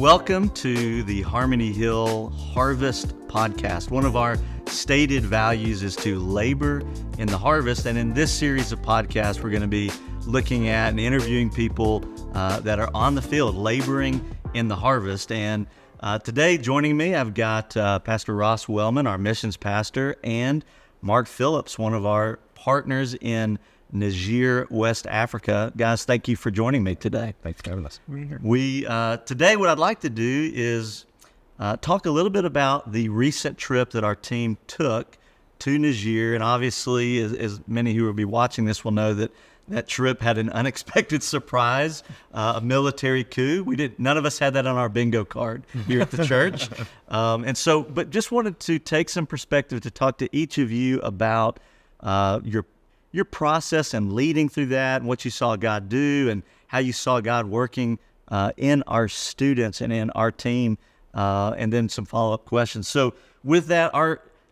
Welcome to the Harmony Hill Harvest Podcast. One of our stated values is to labor in the harvest. And in this series of podcasts, we're going to be looking at and interviewing people that are on the field, laboring in the harvest. And today, joining me, I've got Pastor Ross Wellman, our missions pastor, and Mark Phillips, one of our partners in Niger, West Africa. Guys, thank you for joining me today. Thanks for having us. Today, what I'd like to do is talk a little bit about the recent trip that our team took to Niger. And obviously, as many who will be watching this will know, that trip had an unexpected surprise, a military coup. None of us had that on our bingo card here at the church. But just wanted to take some perspective to talk to each of you about your process and leading through that, and what you saw God do, and how you saw God working in our students and in our team, and then some follow-up questions. So with that,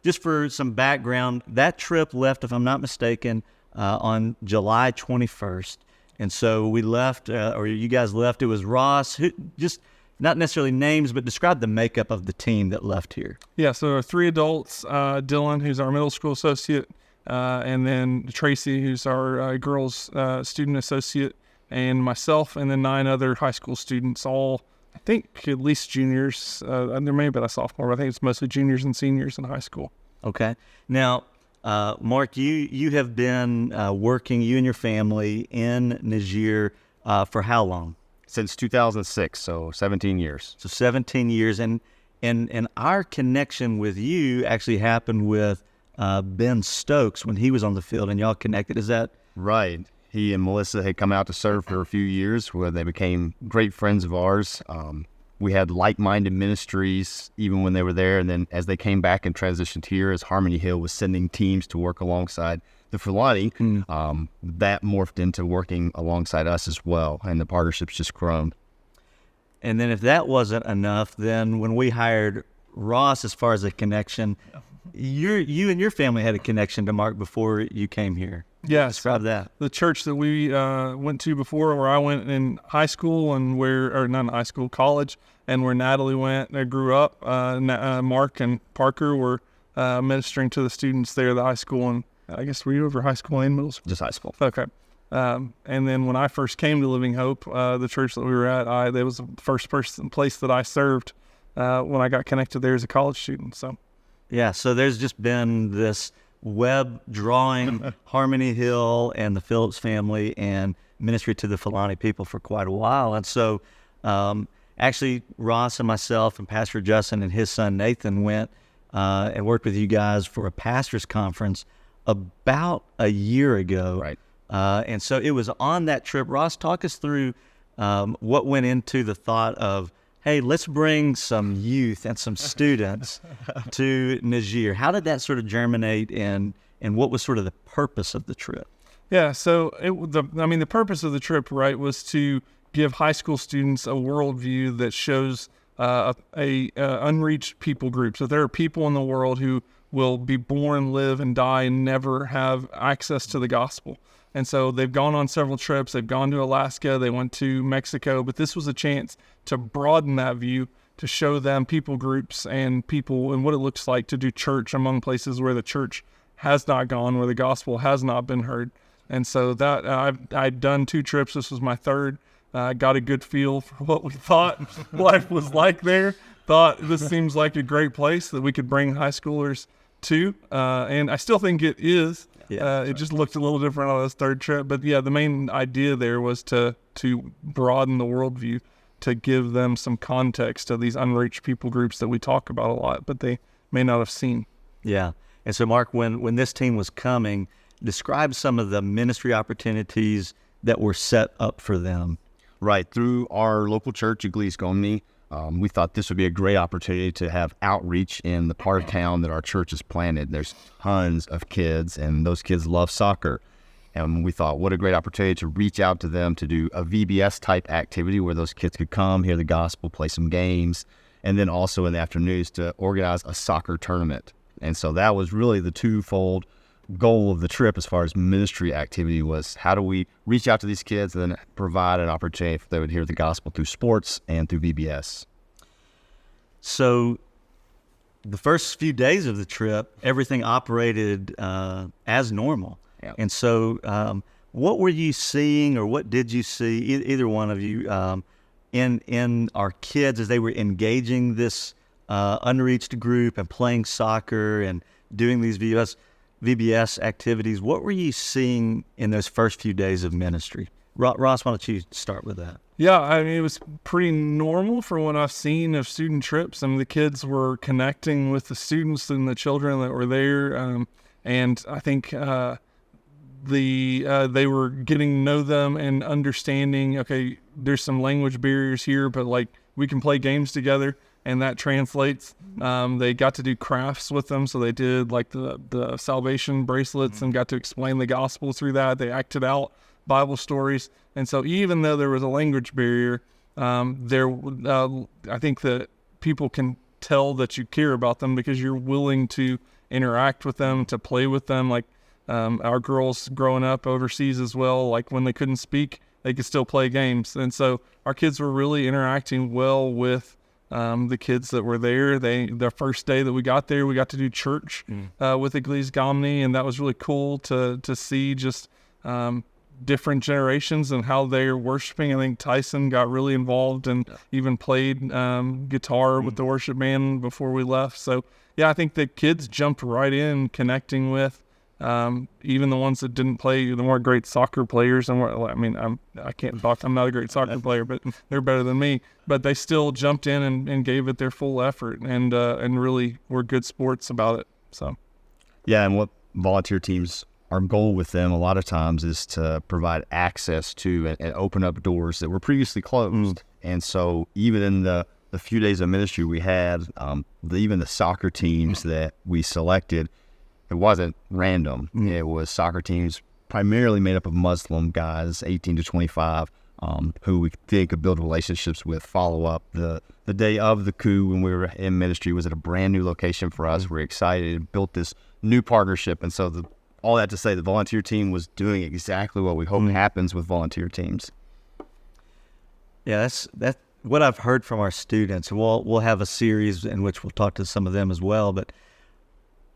just for some background, that trip left, if I'm not mistaken, on July 21st. And so we left, or you guys left, it was Ross, who just not necessarily names, but describe the makeup of the team that left here. Yeah, so there are 3 adults, Dylan, who's our middle school associate, and then Tracy, who's our girls student associate, and myself, and then 9 other high school students, all, I think, at least juniors. There may have been a sophomore, but I think it's mostly juniors and seniors in high school. Okay. Now, Mark, you have been working, you and your family, in Niger for how long? Since 2006, so 17 years. So 17 years, and our connection with you actually happened with Ben Stokes when he was on the field, and y'all connected. Is that right? He and Melissa had come out to serve for a few years, where they became great friends of ours. We had like-minded ministries even when they were there, and then as they came back and transitioned here, as Harmony Hill was sending teams to work alongside the Fulani, that morphed into working alongside us as well, and the partnership's just grown. And then if that wasn't enough, then when we hired Ross as far as a connection, you and your family had a connection to Mark before you came here. Yes. Describe that. The church that we went to before, where I went in high school, and not in high school, college, and where Natalie went, they grew up. Mark and Parker were ministering to the students there at the high school, and I guess were you over high school and middle school? Just high school. Okay. And then when I first came to Living Hope, the church that we were at, that was the first place that I served when I got connected there as a college student. So. Yeah, so there's just been this web drawing Harmony Hill and the Phillips family and ministry to the Fulani people for quite a while. And so actually Ross and myself and Pastor Justin and his son Nathan went and worked with you guys for a pastor's conference about a year ago. Right. And so it was on that trip. Ross, talk us through what went into the thought of, hey, let's bring some youth and some students to Niger. How did that sort of germinate, and what was sort of the purpose of the trip? Yeah, so the purpose of the trip, right, was to give high school students a worldview that shows a unreached people group. So there are people in the world who will be born, live, and die and never have access to the gospel. And so they've gone on several trips. They've gone to Alaska. They went to Mexico. But this was a chance to broaden that view, to show them people groups and people and what it looks like to do church among places where the church has not gone, where the gospel has not been heard. And so that I'd done 2 trips. This was my third. Got a good feel for what we thought life was like there. Thought this seems like a great place that we could bring high schoolers to. And I still think it is. Yeah, it just looked a little different on this third trip. But yeah, the main idea there was to broaden the worldview, to give them some context to these unreached people groups that we talk about a lot, but they may not have seen. Yeah. And so, Mark, when this team was coming, describe some of the ministry opportunities that were set up for them. Right. Through our local church, Église Gomni, we thought this would be a great opportunity to have outreach in the part of town that our church is planted. There's tons of kids, and those kids love soccer. And we thought, what a great opportunity to reach out to them, to do a VBS-type activity where those kids could come, hear the gospel, play some games, and then also in the afternoons to organize a soccer tournament. And so that was really the twofold goal of the trip as far as ministry activity was, how do we reach out to these kids and then provide an opportunity for them to hear the gospel through sports and through VBS. So the first few days of the trip, everything operated as normal. Yeah. And so what were you seeing, or what did you see, either one of you, in our kids as they were engaging this unreached group and playing soccer and doing these VBS activities? What were you seeing in those first few days of ministry? Ross, why don't you start with that? Yeah, I mean, it was pretty normal for what I've seen of student trips. I mean, the kids were connecting with the students and the children that were there, and I think they were getting to know them and understanding, okay, there's some language barriers here, but like we can play games together, and that translates. They got to do crafts with them, so they did like the salvation bracelets and got to explain the gospel through that. They acted out Bible stories, and so even though there was a language barrier, I think that people can tell that you care about them because you're willing to interact with them, to play with them. Like our girls growing up overseas as well, like when they couldn't speak, they could still play games, and so our kids were really interacting well with the kids that were there. The first day that we got there, we got to do church with Eglise Gomni, and that was really cool to see just different generations and how they're worshiping. I think Tyson got really involved and even played guitar with the worship band before we left. So yeah, I think the kids jumped right in, connecting with even the ones that didn't play. They weren't great soccer players, and I mean, I can't talk. I'm not a great soccer player, but they're better than me. But they still jumped in and gave it their full effort, and really were good sports about it. So Yeah, and what volunteer teams, our goal with them a lot of times is to provide access to and open up doors that were previously closed. And so even in the few days of ministry we had, even the soccer teams that we selected, it wasn't random. It was soccer teams primarily made up of Muslim guys, 18 to 25, who we think could build relationships with, follow up. The day of the Coup, when we were in ministry, was at a brand new location for us. We're excited, built this new partnership. And so all that to say, the volunteer team was doing exactly what we hope happens with volunteer teams. Yeah, that's what I've heard from our students. We'll have a series in which we'll talk to some of them as well, but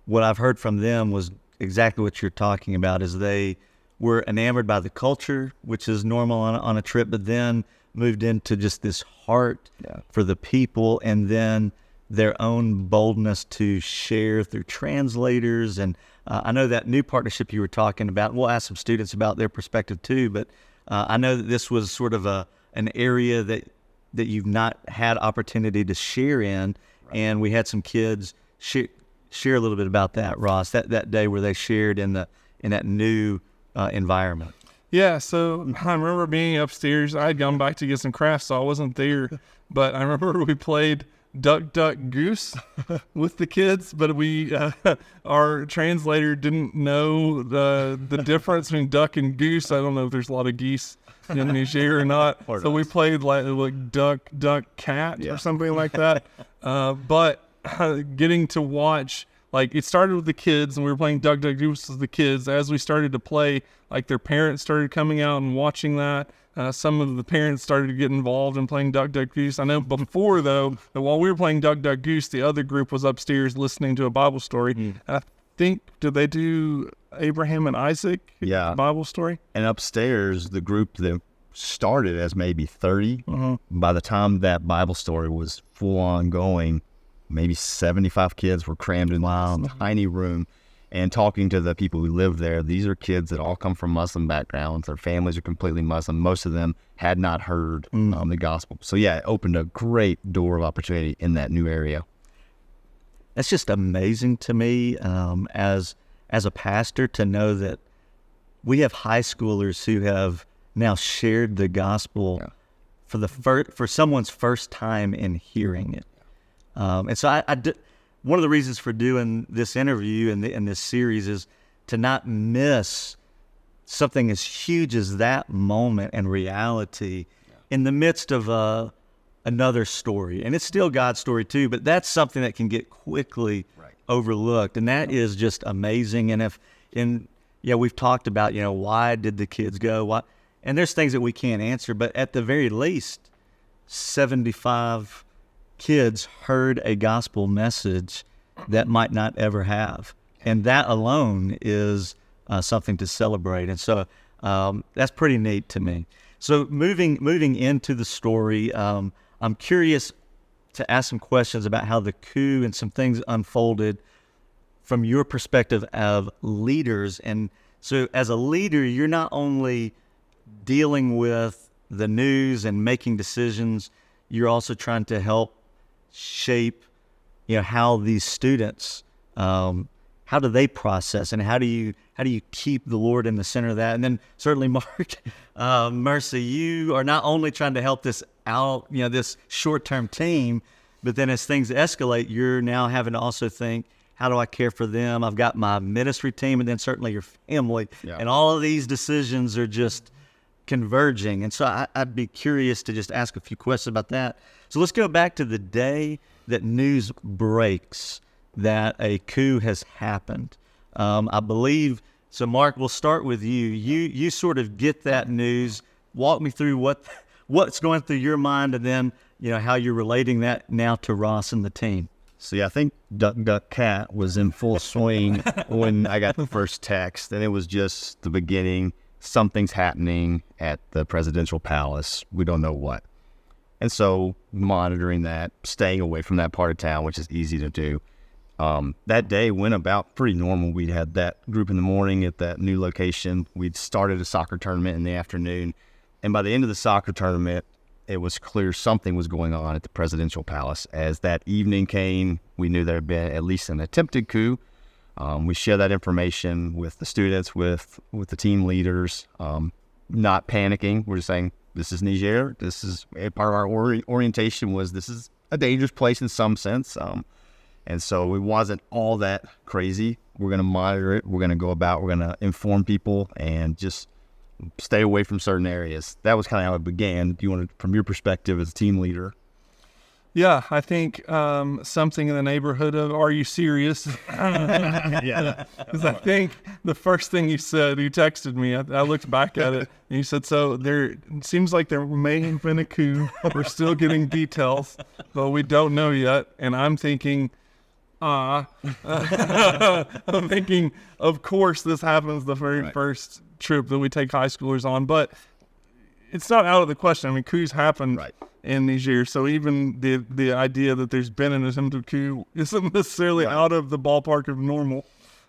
what I've heard from them was exactly what you're talking about, is they were enamored by the culture, which is normal on a trip, but then moved into just this heart for the people, and then their own boldness to share through translators. And I know that new partnership you were talking about, we'll ask some students about their perspective too, but I know that this was sort of an area that you've not had opportunity to share in, and we had some kids share a little bit about that, Ross, that day where they shared in that new environment. yeah, so I remember being upstairs. I had gone back to get some crafts, so I wasn't there, but I remember we played Duck, Duck, Goose with the kids, but our translator didn't know the difference between duck and goose. I don't know if there's a lot of geese in Niger or not. So we played like Duck, Duck, Cat or something like that. But getting to watch, like, it started with the kids, and we were playing Duck, Duck, Goose with the kids. As we started to play, like, their parents started coming out and watching that. Some of the parents started to get involved in playing Duck, Duck, Goose. I know before, though, that while we were playing Duck, Duck, Goose, the other group was upstairs listening to a Bible story. And I think, did they do Abraham and Isaac Bible story? And upstairs, the group that started as maybe 30, by the time that Bible story was full on going, maybe 75 kids were crammed in this tiny room. And talking to the people who live there, these are kids that all come from Muslim backgrounds. Their families are completely Muslim. Most of them had not heard the gospel. So yeah, it opened a great door of opportunity in that new area. That's just amazing to me as a pastor, to know that we have high schoolers who have now shared the gospel for someone's first time in hearing it. And so one of the reasons for doing this interview and this series is to not miss something as huge as that moment and reality in the midst of another story. And it's still God's story too, but that's something that can get quickly overlooked. And that is just amazing. And we've talked about, why did the kids go? And there's things that we can't answer, but at the very least, 75 kids heard a gospel message that might not ever have. And that alone is something to celebrate. And so that's pretty neat to me. So moving into the story, I'm curious to ask some questions about how the coup and some things unfolded from your perspective of leaders. And so as a leader, you're not only dealing with the news and making decisions, you're also trying to help shape, how these students, how do they process, and how do you keep the Lord in the center of that? And then certainly, Mark, Mercy, you are not only trying to help this out, this short-term team, but then as things escalate, you're now having to also think, how do I care for them? I've got my ministry team, and then certainly your family, and all of these decisions are just converging. And so I'd be curious to just ask a few questions about that. So let's go back to the day that news breaks that a coup has happened. I believe, so Mark, we'll start with you. You sort of get that news. Walk me through what's going through your mind, and then, how you're relating that now to Ross and the team. So yeah, I think Duck Duck Cat was in full swing when I got the first text, and it was just the beginning. Something's happening at the presidential palace. We don't know what. And so monitoring that, staying away from that part of town, which is easy to do. That day went about pretty normal. We had that group in the morning at that new location. We'd started a soccer tournament in the afternoon. And by the end of the soccer tournament, it was clear something was going on at the presidential palace. As that evening came, we knew there had been at least an attempted coup. We shared that information with the students, with the team leaders, not panicking. We're just saying, this is Niger. This is part of our orientation was this is a dangerous place in some sense. And so it wasn't all that crazy. We're going to monitor it. We're going to go about, we're going to inform people and just stay away from certain areas. That was kind of how it began. Do you want to, from your perspective as a team leader? Yeah, I think something in the neighborhood of, are you serious? Yeah. Because I think the first thing you said, you texted me, I looked back at it, and you said, so it seems like there may have been a coup. We're still getting details, but we don't know yet. And I'm thinking, I'm thinking, of course this happens the very first trip that we take high schoolers on, but it's not out of the question. I mean, coups happen in Niger, so even the idea that there's been an attempted coup isn't necessarily out of the ballpark of normal.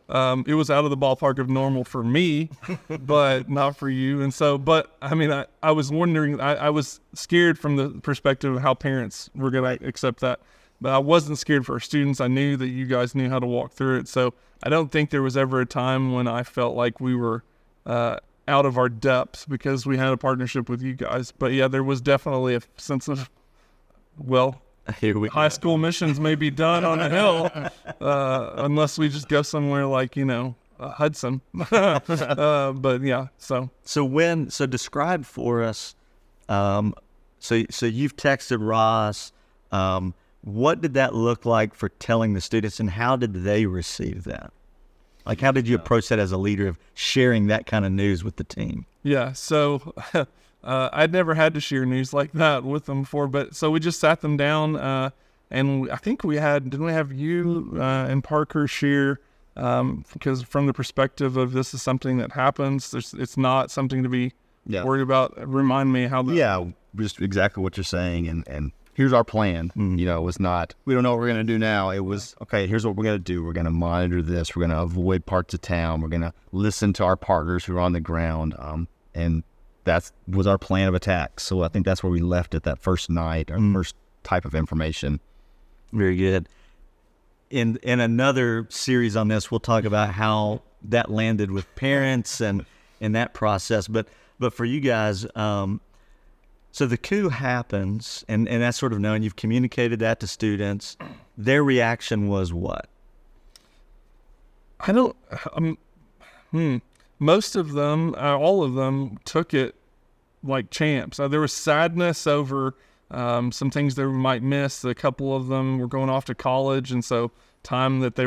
It was out of the ballpark of normal for me, but not for you. And so, but I mean, I was wondering, I was scared from the perspective of how parents were going to accept that, but I wasn't scared for our students. I knew that you guys knew how to walk through it. So I don't think there was ever a time when I felt like we were out of our depths because we had a partnership with you guys. But yeah, there was definitely a sense of, well, high school missions may be done on a hill unless we just go somewhere like, Hudson. But yeah, so describe for us, so you've texted Ross, what did that look like for telling the students, and how did they receive that? Like, how did you approach that as a leader of sharing that kind of news with the team? Yeah, so I'd never had to share news like that with them before, but so we just sat them down, and I think didn't we have you and Parker share, because from the perspective of this is something that happens, it's not something to be worried about. Remind me how that... Yeah, just exactly what you're saying, and here's our plan. It was not, we don't know what we're going to do now. It was, okay, here's what we're going to do. We're going to monitor this. We're going to avoid parts of town. We're going to listen to our partners who are on the ground. And that was our plan of attack. So I think that's where we left it that first night, our first type of information. Very good. In another series on this, we'll talk about how that landed with parents and that process. But for you guys, so the coup happens, and that's sort of known. You've communicated that to students. Their reaction was what? I don't. Most of them, all of them, took it like champs. There was sadness over some things they might miss. A couple of them were going off to college, and so time that they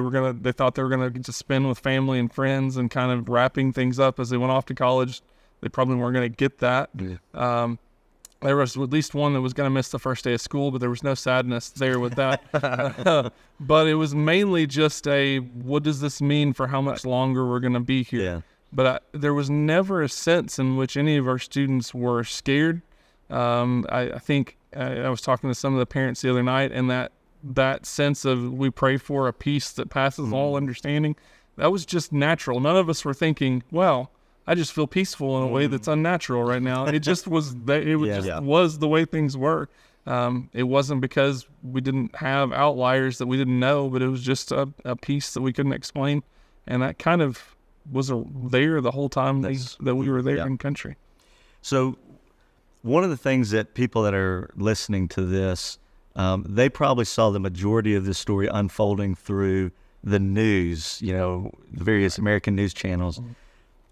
thought they were gonna get to spend with family and friends, and kind of wrapping things up as they went off to college. They probably weren't gonna get that. Yeah. There was at least one that was going to miss the first day of school, but there was no sadness there with that. But it was mainly just what does this mean for how much longer we're going to be here? Yeah. But there was never a sense in which any of our students were scared. I think I was talking to some of the parents the other night, and that sense of we pray for a peace that passes all understanding, that was just natural. None of us were thinking, well, I just feel peaceful in a way that's unnatural right now. It just was was the way things were. It wasn't because we didn't have outliers that we didn't know, but it was just a peace that we couldn't explain. And that kind of was there the whole time that we were there in country. So one of the things that people that are listening to this, they probably saw the majority of this story unfolding through the news, the various American news channels.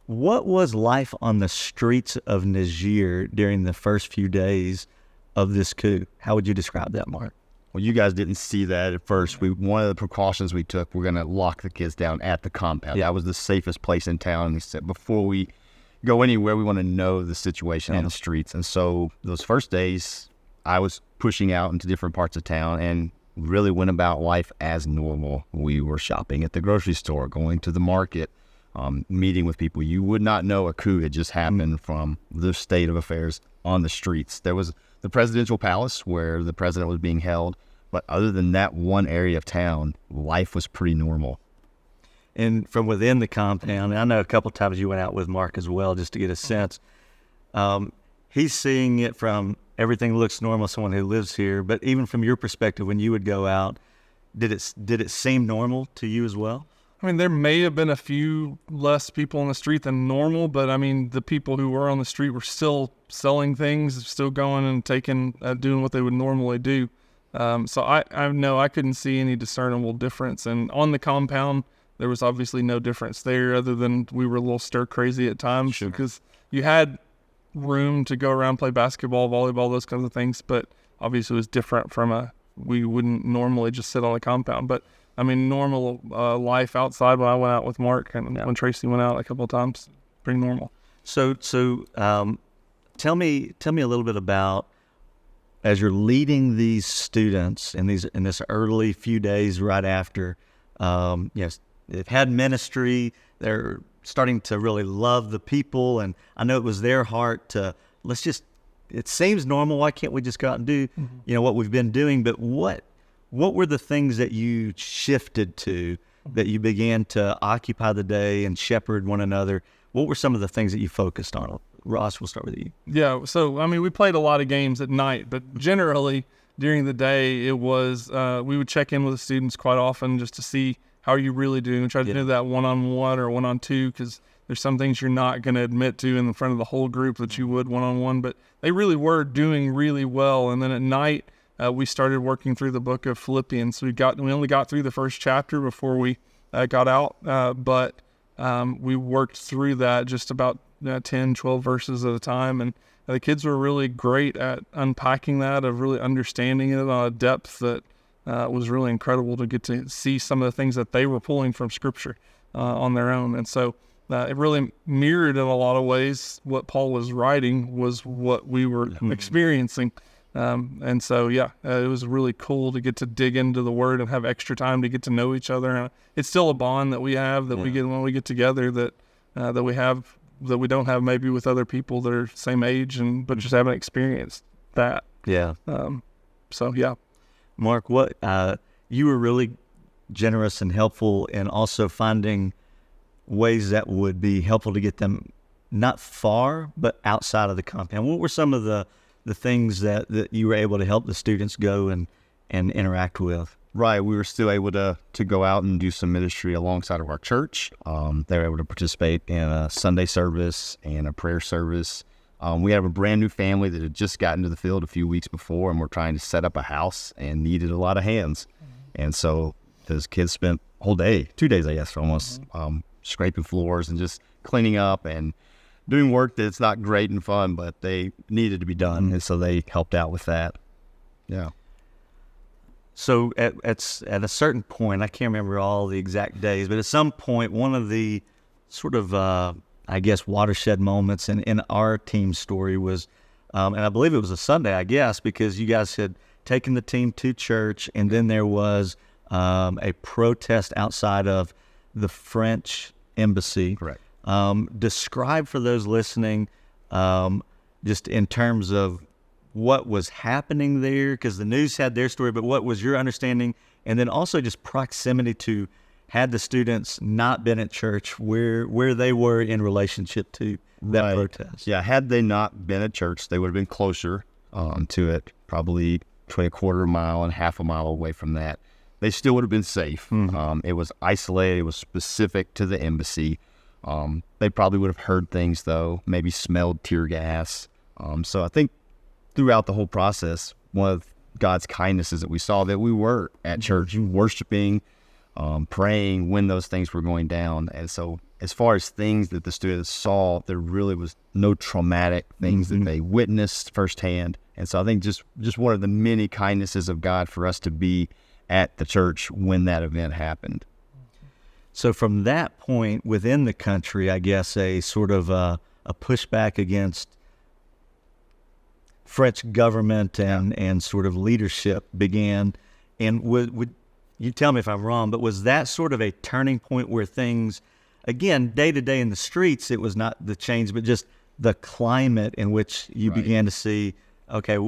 What was life on the streets of Niger during the first few days of this coup? How would you describe that, Mark? Well, you guys didn't see that at first. One of the precautions we took, we're going to lock the kids down at the compound. Yeah. That was the safest place in town. We said before we go anywhere, we want to know the situation on the streets. And so those first days, I was pushing out into different parts of town and really went about life as normal. We were shopping at the grocery store, going to the market, meeting with people. You would not know a coup had just happened from the state of affairs on the streets. There was the presidential palace where the president was being held, but other than that one area of town, life was pretty normal. And from within the compound, I know a couple times you went out with Mark as well just to get a sense. He's seeing it from everything looks normal, someone who lives here, but even from your perspective, when you would go out, did it seem normal to you as well? I mean, there may have been a few less people on the street than normal, but I mean, the people who were on the street were still selling things, still going and doing what they would normally do. So I know I couldn't see any discernible difference. And on the compound, there was obviously no difference there other than we were a little stir crazy at times because you had room to go around, play basketball, volleyball, those kinds of things. But obviously it was different from we wouldn't normally just sit on the compound. But I mean, normal life outside when I went out with Mark and when Tracy went out a couple of times, pretty normal. So tell me a little bit about, as you're leading these students in this early few days right after, they've had ministry, they're starting to really love the people, and I know it was their heart to it seems normal, why can't we just go out and do what we've been doing? But what were the things that you shifted to, that you began to occupy the day and shepherd one another? What were some of the things that you focused on? Ross, we'll start with you. Yeah, so, I mean, we played a lot of games at night, but generally during the day it was, we would check in with the students quite often just to see how are you really doing. We tried to do that one-on-one or one-on-two because there's some things you're not going to admit to in front of the whole group that you would one-on-one, but they really were doing really well. And then at night, we started working through the book of Philippians. We only got through the first chapter before we got out, but we worked through that just about 10, 12 verses at a time. And the kids were really great at unpacking that, of really understanding it on a depth that was really incredible to get to see some of the things that they were pulling from Scripture on their own. And so it really mirrored in a lot of ways what Paul was writing was what we were experiencing. And so, it was really cool to get to dig into the Word and have extra time to get to know each other. And it's still a bond that we have that we get when we get together that we have that we don't have maybe with other people that are same age but just haven't experienced that. Yeah. Mark, what you were really generous and helpful in also finding ways that would be helpful to get them not far but outside of the compound. What were some of the things that you were able to help the students go and interact with? Right. We were still able to go out and do some ministry alongside of our church. They were able to participate in a Sunday service and a prayer service. We have a brand new family that had just gotten to the field a few weeks before, and we're trying to set up a house and needed a lot of hands. And so those kids spent a whole day, 2 days, I guess, almost, scraping floors and just cleaning up and doing work that's not great and fun, but they needed to be done. And so they helped out with that. Yeah. So at a certain point, I can't remember all the exact days, but at some point, one of the sort of, watershed moments in our team story was and I believe it was a Sunday, I guess, because you guys had taken the team to church, and then there was a protest outside of the French embassy. Correct. Describe for those listening, just in terms of what was happening there, because the news had their story, but what was your understanding? And then also just proximity to, had the students not been at church, where they were in relationship to that protest? Yeah, had they not been at church, they would have been closer to it, probably between a quarter mile and half a mile away from that. They still would have been safe. It was isolated. It was specific to the embassy. They probably would have heard things, though, maybe smelled tear gas. So I think throughout the whole process, one of God's kindnesses that we saw, that we were at church worshiping, praying when those things were going down. And so as far as things that the students saw, there really was no traumatic things that they witnessed firsthand. And so I think just one of the many kindnesses of God for us to be at the church when that event happened. So from that point within the country, I guess a sort of a pushback against French government and sort of leadership began. And would you tell me if I'm wrong, but was that sort of a turning point where things, again, day to day in the streets, it was not the change, but just the climate in which you began to see, okay,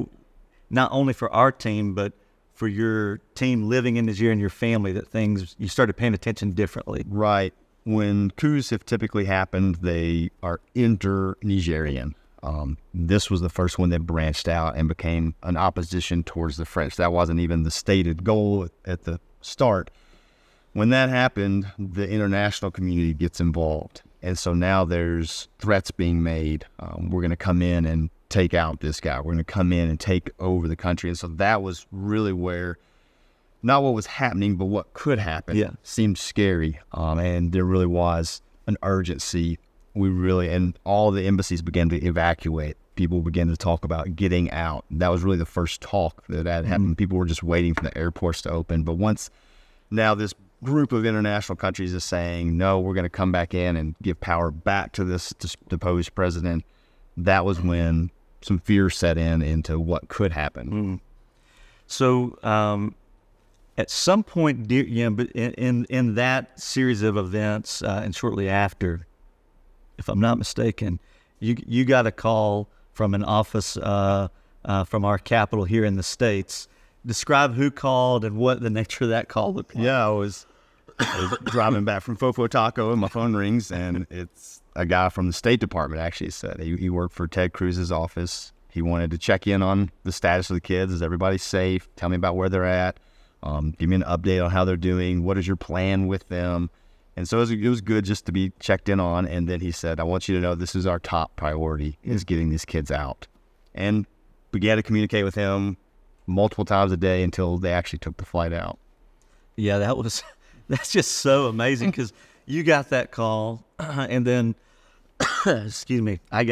not only for our team, but for your team living in Niger and your family, that things, you started paying attention differently? Right. When coups have typically happened, they are inter-Nigerian. This was the first one that branched out and became an opposition towards the French. That wasn't even the stated goal at the start. When that happened, the international community gets involved. And so now there's threats being made. We're going to come in and take out this guy. We're going to come in and take over the country. And so that was really where, not what was happening, but what could happen seemed scary. And there really was an urgency. And all the embassies began to evacuate. People began to talk about getting out. That was really the first talk that had happened. People were just waiting for the airports to open. But once now this group of international countries is saying, no, we're going to come back in and give power back to this deposed president, that was when some fear set into what could happen. So at some point, but in that series of events and shortly after, if I'm not mistaken, you got a call from an office from our capital here in the States. Describe who called and what the nature of that call looked like. Yeah, I was driving back from Fofo Taco and my phone rings, and it's a guy from the State Department actually said he worked for Ted Cruz's office. He wanted to check in on the status of the kids. Is everybody safe? Tell me about where they're at. Give me an update on how they're doing. What is your plan with them? And so it was good just to be checked in on. And then he said, I want you to know this is our top priority, is getting these kids out. And began to communicate with him multiple times a day until they actually took the flight out. Yeah, that's just so amazing, because you got that call, and then, excuse me, I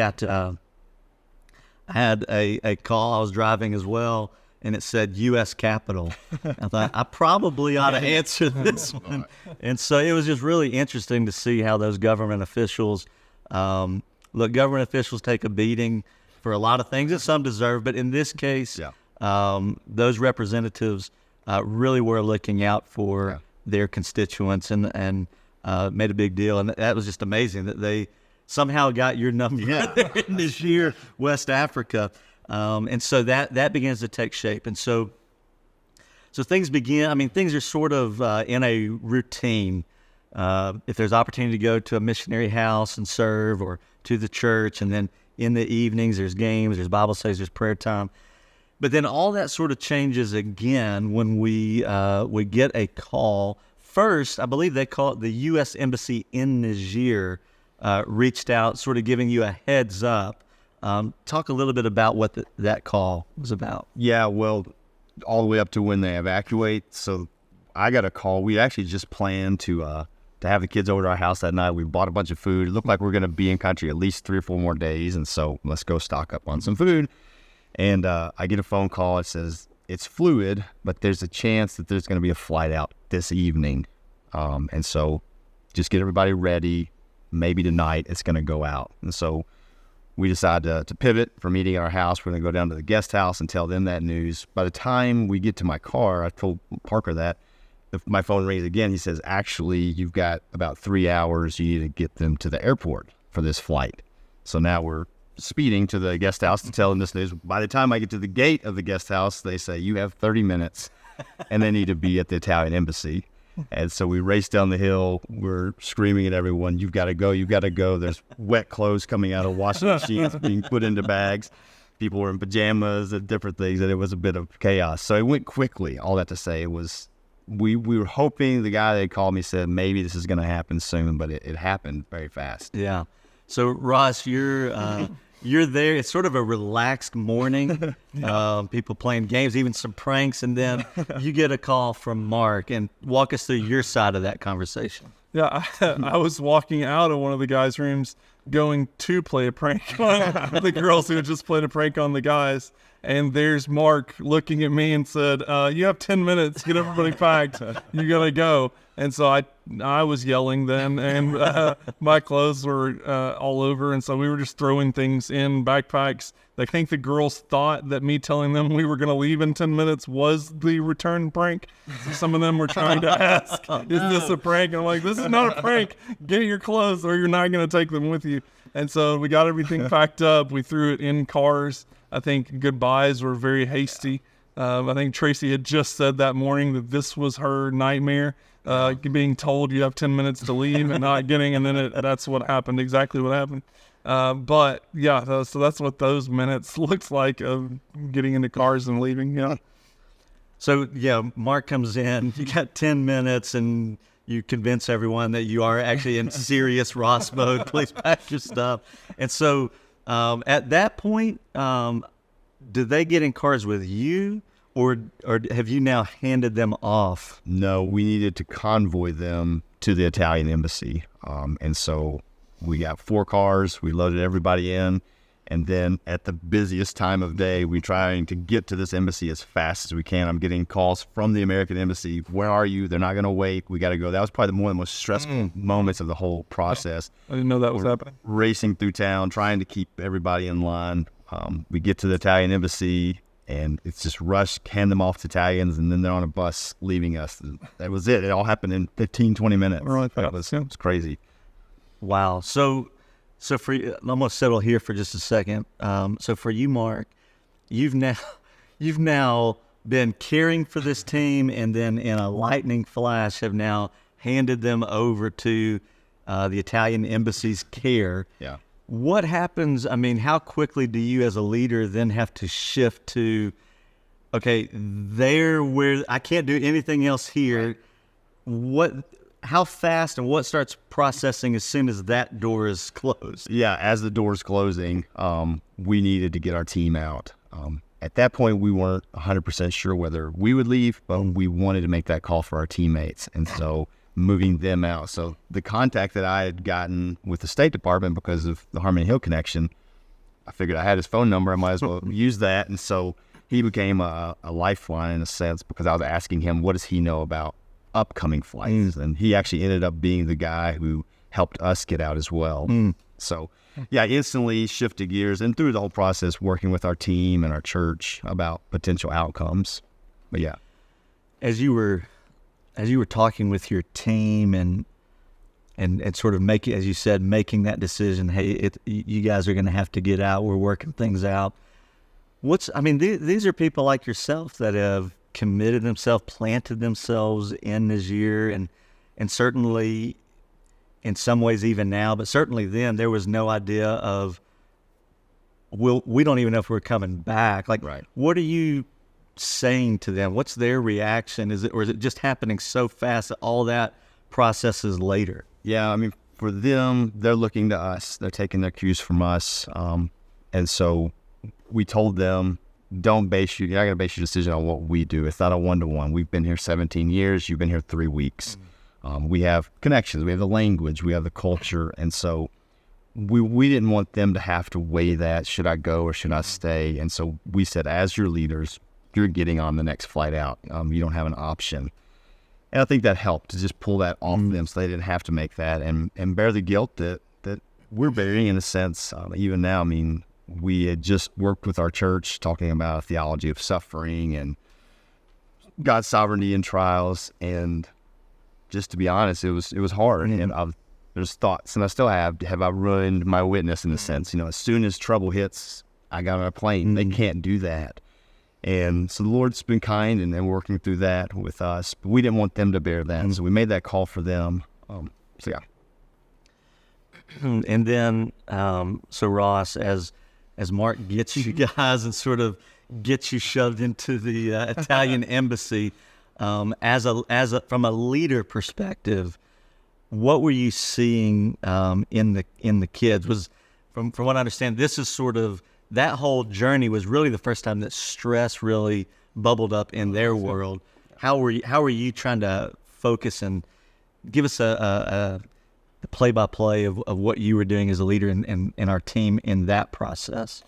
had a call. I was driving as well, and it said U.S. Capitol. I thought, I probably ought to answer this one. And so it was just really interesting to see how those government officials, government officials take a beating for a lot of things that some deserve, but in this case, those representatives really were looking out for their constituents and made a big deal. And that was just amazing that they somehow got your number there in Niger, West Africa. And so that begins to take shape. And so things begin, things are sort of in a routine. If there's opportunity to go to a missionary house and serve, or to the church, and then in the evenings there's games, there's Bible studies, there's prayer time. But then all that sort of changes again when we get a call. First, I believe they call it the U.S. Embassy in Niger reached out, sort of giving you a heads up. Talk a little bit about what that call was about. Yeah, well, all the way up to when they evacuate. So I got a call. We actually just planned to have the kids over to our house that night. We bought a bunch of food. It looked like we're going to be in country at least 3 or 4 more days, and so let's go stock up on some food. And I get a phone call. It says it's fluid, but there's a chance that there's going to be a flight out this evening. And so just get everybody ready. Maybe tonight it's going to go out. And so we decided to pivot from eating at our house. We're going to go down to the guest house and tell them that news. By the time we get to my car, I told Parker that. My phone rings again. He says, actually, you've got about 3 hours. You need to get them to the airport for this flight. So now we're speeding to the guest house to tell them this news. By the time I get to the gate of the guest house, they say, you have 30 minutes, and they need to be at the Italian embassy. And so we race down the hill. We're screaming at everyone, you've got to go, you've got to go. There's wet clothes coming out of washing machines being put into bags. People were in pajamas and different things, and it was a bit of chaos. So it went quickly. All that to say, it was we were hoping, the guy that called me said maybe this is going to happen soon, but it happened very fast. Yeah. So Ross, you're there. It's sort of a relaxed morning. People playing games, even some pranks, and then you get a call from Mark. And walk us through your side of that conversation. Yeah, I was walking out of one of the guys' rooms going to play a prank on the girls who had just played a prank on the guys. And there's Mark looking at me and said, you have 10 minutes, get everybody packed, you gotta go. And so I was yelling then, and my clothes were all over, and so we were just throwing things in backpacks. I think the girls thought that me telling them we were going to leave in 10 minutes was the return prank. So some of them were trying to ask, is this a prank? And I'm like, this is not a prank. Get your clothes or you're not going to take them with you. And so we got everything packed up. We threw it in cars. I think goodbyes were very hasty. I think Tracy had just said that morning that this was her nightmare, being told you have 10 minutes to leave and not getting, and then that's what happened, exactly what happened. But yeah, so that's what those minutes looks like of getting into cars and leaving. Yeah. So yeah, Mark comes in, you got 10 minutes and you convince everyone that you are actually in serious Ross mode, please pack your stuff. And so at that point, do they get in cars with you, or have you now handed them off? No, we needed to convoy them to the Italian embassy. And so we got 4 cars, we loaded everybody in, and then at the busiest time of day, we're trying to get to this embassy as fast as we can. I'm getting calls from the American embassy. Where are you? They're not going to wait. We got to go. That was probably one of the most stressful moments of the whole process. I didn't know that was happening. Racing through town, trying to keep everybody in line. We get to the Italian embassy, and it's just rush, hand them off to Italians, and then they're on a bus leaving us. And that was it. It all happened in 15, 20 minutes. Really fast. It was crazy. Wow. So for you, I'm gonna settle here for just a second. So for you, Mark, you've now been caring for this team, and then in a lightning flash have now handed them over to the Italian embassy's care. Yeah. What happens? I mean, how quickly do you as a leader then have to shift to, okay, there where I can't do anything else here. Right. How fast and what starts processing as soon as that door is closed? Yeah, as the door's closing, we needed to get our team out. At that point, we weren't 100% sure whether we would leave, but we wanted to make that call for our teammates, and so moving them out. So the contact that I had gotten with the State Department because of the Harmony Hill connection, I figured I had his phone number. I might as well use that, and so he became a lifeline in a sense because I was asking him, what does he know about upcoming flights? And he actually ended up being the guy who helped us get out as well. So yeah, instantly shifted gears, and through the whole process working with our team and our church about potential outcomes. But yeah, as you were talking with your team and sort of making, as you said, making that decision, hey, you guys are going to have to get out, we're working things out. These are people like yourself that have committed themselves, planted themselves in Niger, and certainly in some ways even now, but certainly then there was no idea of, we don't even know if we're coming back. Like, right. What are you saying to them? What's their reaction? Or is it just happening so fast that all that processes later? Yeah, I mean, for them, they're looking to us. They're taking their cues from us. And so we told them, you're not going to base your decision on what we do. It's not a one-to-one. We've been here 17 years. You've been here 3 weeks. We have connections. We have the language. We have the culture. And so we didn't want them to have to weigh that. Should I go or should I stay? And so we said, as your leaders, you're getting on the next flight out. You don't have an option. And I think that helped to just pull that off them so they didn't have to make that and bear the guilt that we're very, in a sense, even now, I mean, we had just worked with our church talking about a theology of suffering and God's sovereignty in trials. And just to be honest, it was hard. And there's thoughts, and I still have I ruined my witness in a sense? As soon as trouble hits, I got on a plane. They can't do that. And so the Lord's been kind and working through that with us. But we didn't want them to bear that. So we made that call for them. So, yeah. And then, so Ross, as Mark gets you guys and sort of gets you shoved into the Italian embassy, from a leader perspective, what were you seeing in the kids? Was from what I understand, this is sort of that whole journey was really the first time that stress really bubbled up in their world. How were you trying to focus and give us a play-by-play of what you were doing as a leader in our team in that process?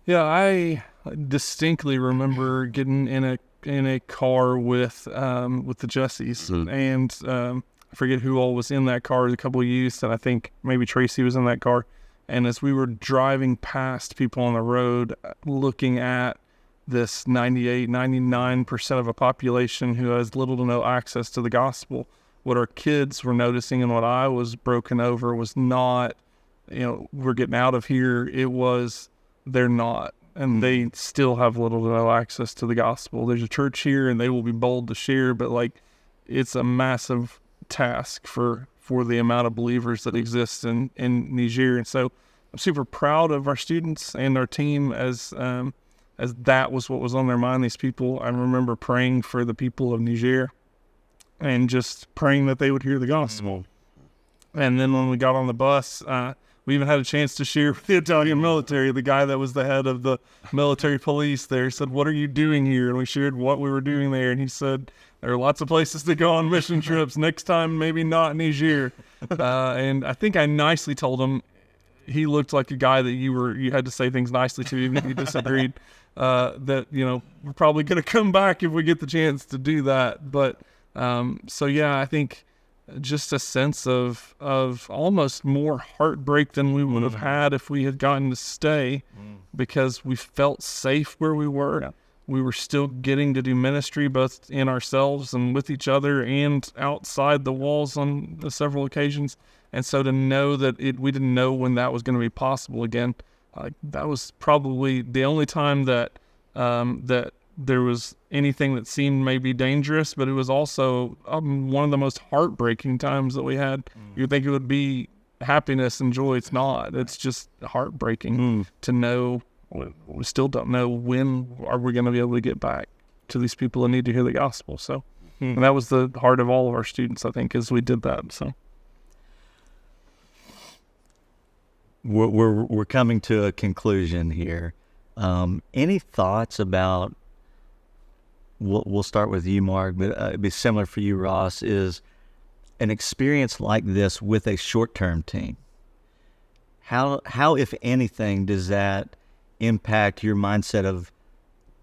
Yeah, I distinctly remember getting in a car with the Jessies, and I forget who all was in that car. There's a couple of youths, and I think maybe Tracy was in that car. And as we were driving past people on the road, looking at this 99% of a population who has little to no access to the gospel, what our kids were noticing and what I was broken over was not, we're getting out of here. It was, they're not. And they still have little to no access to the gospel. There's a church here and they will be bold to share, but it's a massive task for the amount of believers that exist in Niger. And so I'm super proud of our students and our team as that was what was on their mind, these people. I remember praying for the people of Niger and just praying that they would hear the gospel. And then when we got on the bus, we even had a chance to share with the Italian military. The guy that was the head of the military police there said, "What are you doing here?" And we shared what we were doing there. And he said, "There are lots of places to go on mission trips. Next time, maybe not Niger." And I think I nicely told him, he looked like a guy that you had to say things nicely to, even if you disagreed, that, we're probably going to come back if we get the chance to do that. But, so yeah, I think just a sense of almost more heartbreak than we would have had if we had gotten to stay, because we felt safe where we were. Yeah. We were still getting to do ministry both in ourselves and with each other and outside the walls on several occasions. And so to know that we didn't know when that was going to be possible again, that was probably the only time that there was anything that seemed maybe dangerous, but it was also one of the most heartbreaking times that we had. You'd think it would be happiness and joy. It's not. It's just heartbreaking to know. We still don't know when are we going to be able to get back to these people that need to hear the gospel. So and that was the heart of all of our students, I think, as we did that. So we're coming to a conclusion here. Any thoughts about? We'll start with you, Mark, but it'd be similar for you, Ross. Is an experience like this with a short-term team? How, if anything, does that impact your mindset of,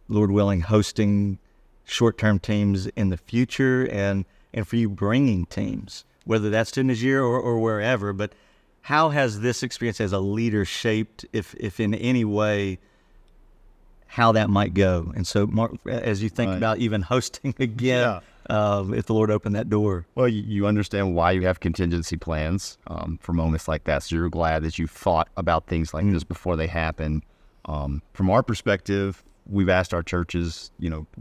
Lord willing, hosting short-term teams in the future, and for you bringing teams, whether that's to Niger or wherever? But how has this experience as a leader shaped, if in any way, how that might go? And so, Mark, as you think about even hosting again, if the Lord opened that door. Well, you understand why you have contingency plans for moments like that. So you're glad that you thought about things like this before they happen. From our perspective, we've asked our churches,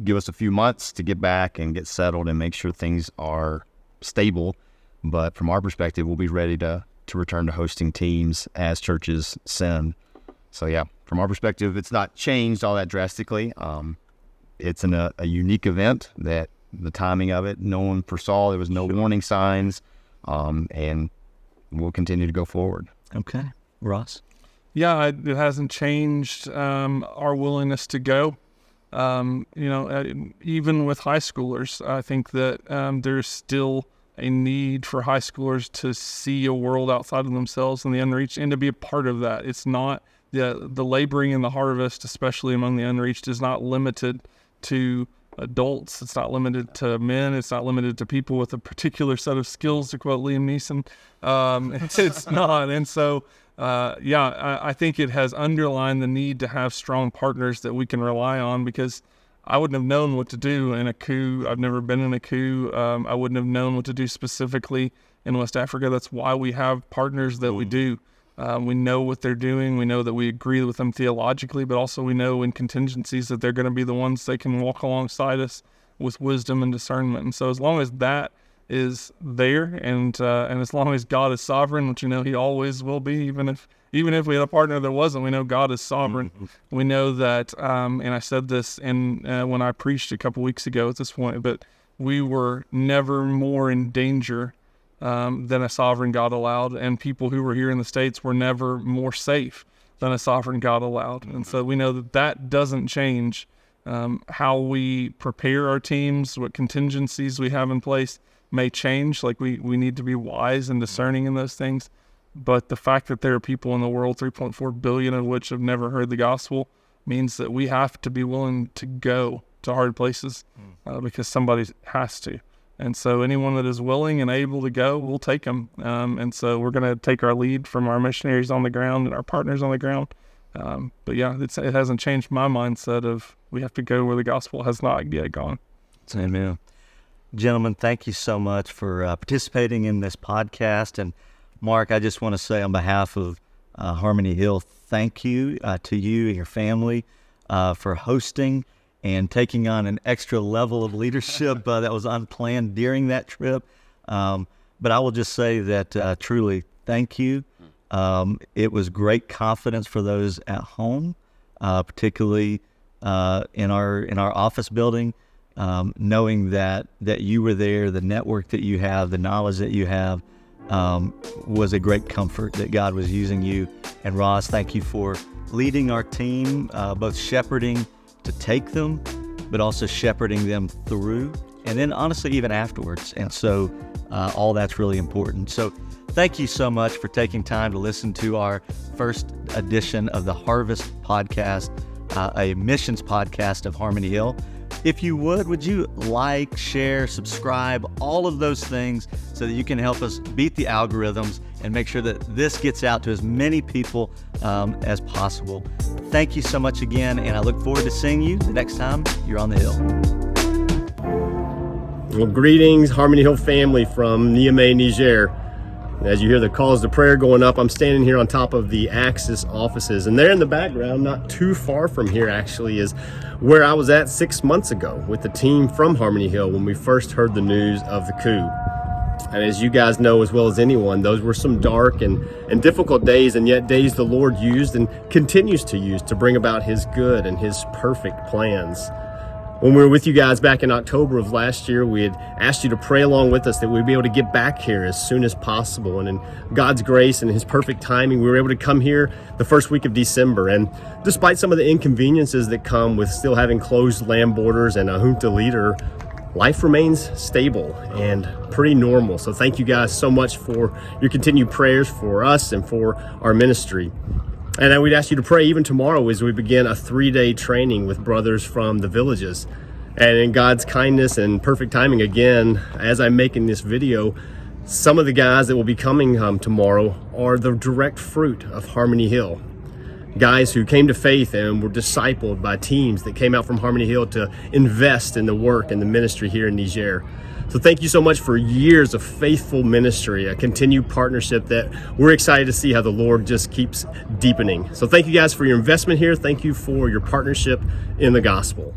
give us a few months to get back and get settled and make sure things are stable. But from our perspective, we'll be ready to return to hosting teams as churches send. So yeah, from our perspective, it's not changed all that drastically. It's a unique event that the timing of it, no one foresaw. There was no warning signs, and we'll continue to go forward. Okay. Ross? Yeah, it hasn't changed our willingness to go. Even with high schoolers, I think that there's still a need for high schoolers to see a world outside of themselves and the unreached, and to be a part of that. It's not the laboring in the harvest, especially among the unreached, is not limited to adults. It's not limited to men. It's not limited to people with a particular set of skills, to quote Liam Neeson. It's not. And so I think it has underlined the need to have strong partners that we can rely on, because I wouldn't have known what to do in a coup. I've never been in a coup. I wouldn't have known what to do specifically in West Africa. That's why we have partners that we do. We know what they're doing. We know that we agree with them theologically, but also we know in contingencies that they're going to be the ones that can walk alongside us with wisdom and discernment. And so as long as that is there, and as long as God is sovereign, which He always will be, even if we had a partner that wasn't, we know God is sovereign. We know that, and I said this when I preached a couple weeks ago at this point, but we were never more in danger than a sovereign God allowed, and people who were here in the States were never more safe than a sovereign God allowed. And so we know that doesn't change how we prepare our teams, what contingencies we have in place may change. Like we need to be wise and discerning in those things. But the fact that there are people in the world, 3.4 billion of which have never heard the gospel, means that we have to be willing to go to hard places because somebody has to. And so anyone that is willing and able to go, we'll take them. And so we're going to take our lead from our missionaries on the ground and our partners on the ground. But yeah, it hasn't changed my mindset of we have to go where the gospel has not yet gone. Amen. Gentlemen, thank you so much for participating in this podcast. And Mark, I just want to say on behalf of Harmony Hill, thank you to you and your family for hosting and taking on an extra level of leadership that was unplanned during that trip. But I will just say that truly, thank you. It was great confidence for those at home, particularly in our office building. Knowing that you were there, the network that you have, the knowledge that you have, was a great comfort that God was using you. And Ross, thank you for leading our team, both shepherding to take them, but also shepherding them through, and then honestly even afterwards. And so all that's really important. So thank you so much for taking time to listen to our first edition of the Harvest Podcast, a missions podcast of Harmony Hill. If you would you like, share, subscribe, all of those things so that you can help us beat the algorithms and make sure that this gets out to as many people as possible. Thank you so much again, and I look forward to seeing you the next time you're on the Hill. Well, greetings, Harmony Hill family from Niamey, Niger. As you hear the calls to prayer going up, I'm standing here on top of the Axis offices, and there in the background, not too far from here actually, is where I was at 6 months ago with the team from Harmony Hill when we first heard the news of the coup. And as you guys know as well as anyone, those were some dark and difficult days, and yet days the Lord used and continues to use to bring about His good and His perfect plans. When we were with you guys back in October of last year, we had asked you to pray along with us that we'd be able to get back here as soon as possible. And in God's grace and His perfect timing, we were able to come here the first week of December. And despite some of the inconveniences that come with still having closed land borders and a junta leader, life remains stable and pretty normal. So thank you guys so much for your continued prayers for us and for our ministry. And we'd ask you to pray even tomorrow as we begin a 3-day training with brothers from the villages. And in God's kindness and perfect timing, again, as I'm making this video, some of the guys that will be coming tomorrow are the direct fruit of Harmony Hill. Guys who came to faith and were discipled by teams that came out from Harmony Hill to invest in the work and the ministry here in Niger. So thank you so much for years of faithful ministry, a continued partnership that we're excited to see how the Lord just keeps deepening. So thank you guys for your investment here. Thank you for your partnership in the gospel.